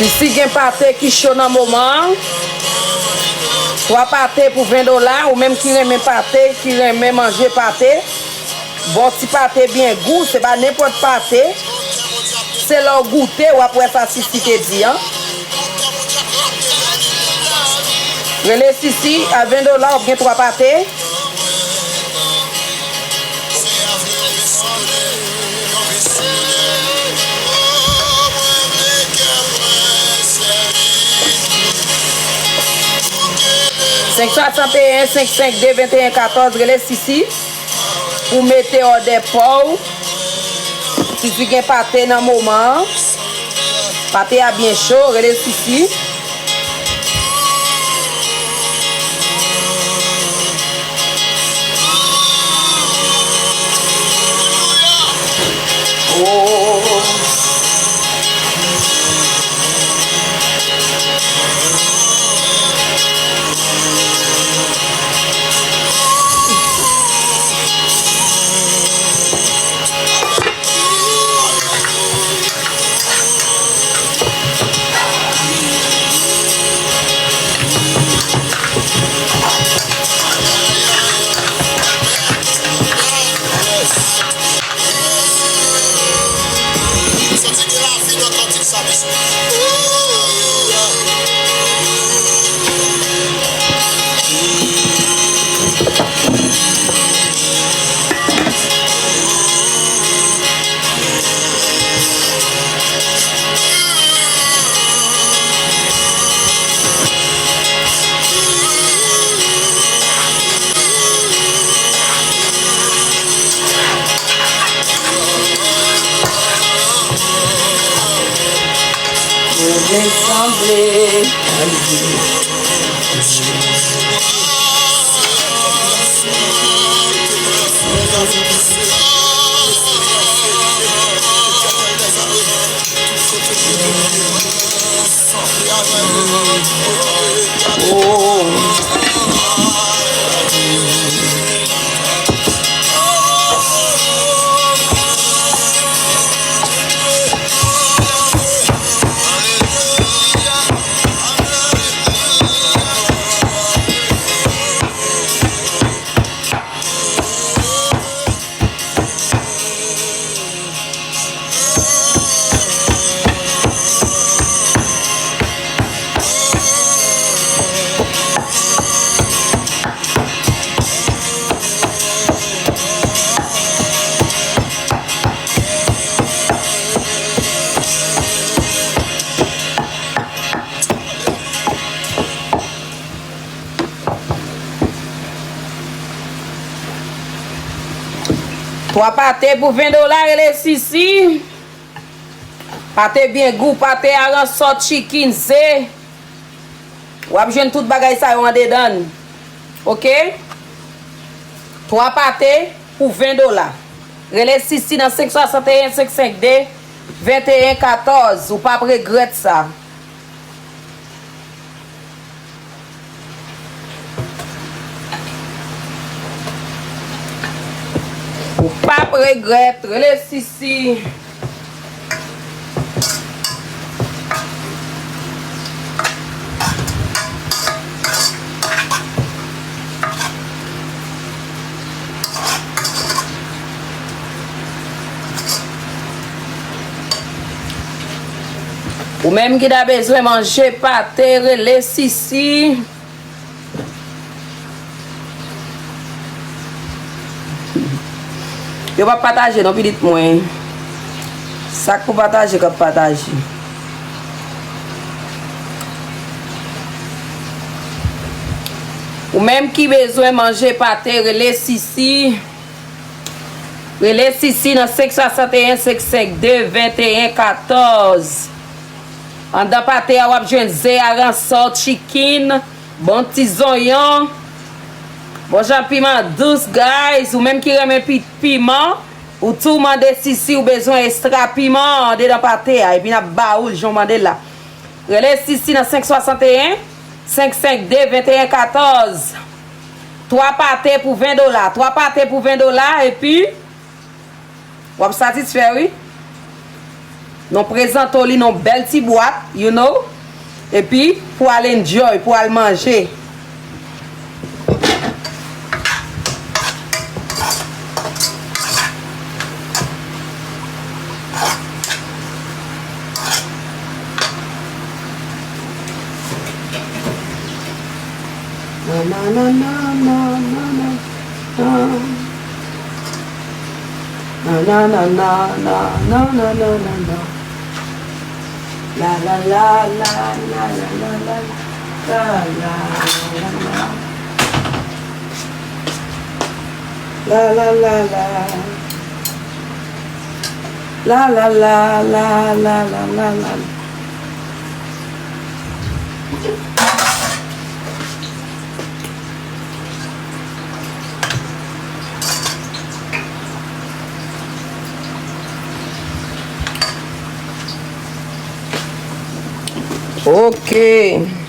Si gen pâté qui chaud dans moment, 3 pâtés pour $20 ou même qui aime pâté, qui aime manger pâté. Bon petit pâté bien goût, c'est pas n'importe pâté. C'est leur goûter ou après ça Cici te dit hein. Relais Cici à $20 ou bien 3 pâtés. « 561 552 21 14 relais Cici pour mettre hors des pots. Si tu as pâté dans le moment, pâté à bien chaud, relais Cici. Oh. Ressembler à lui. Oh. Trois pâtés pour $20 et les Cici. Pâté bien goût, pâté à sort chicken c'est. Ou abjeune tout bagay ça en dedans. OK? Trois pâtés pour $20. Relais Cici dans 561 552 21 14. Ou pas regret ça. Ou pas regret, relais Cici. Ou même qui a besoin de manger pâté, relais Cici. Je vais partager, non, petit moins. Ça pour partager, comme partager. Ou même qui besoin de manger pâté, relais Cici. Relais Cici dans 561 552 21 14. En dans pâté, on va jouer zé à ransort, chicken, bon petit oignon. Bon genre piment douce, guys. Ou même qui remet piment. Ou tout monde Cici ou besoin extra piment de dans pâté. Et puis na baoul, j'en mande là. Relais Cici dans 561 552 21 14. 3 pâtés pour $20. 3 pâtés pour $20 et puis. Ou satisfait, oui? nous présentons li non belle petite boîte, you know. Et puis pour aller enjoy, pour aller manger. Na na na na na na na na na na na na na na la la la la la la la la la la la la la la la la la la la. Ok.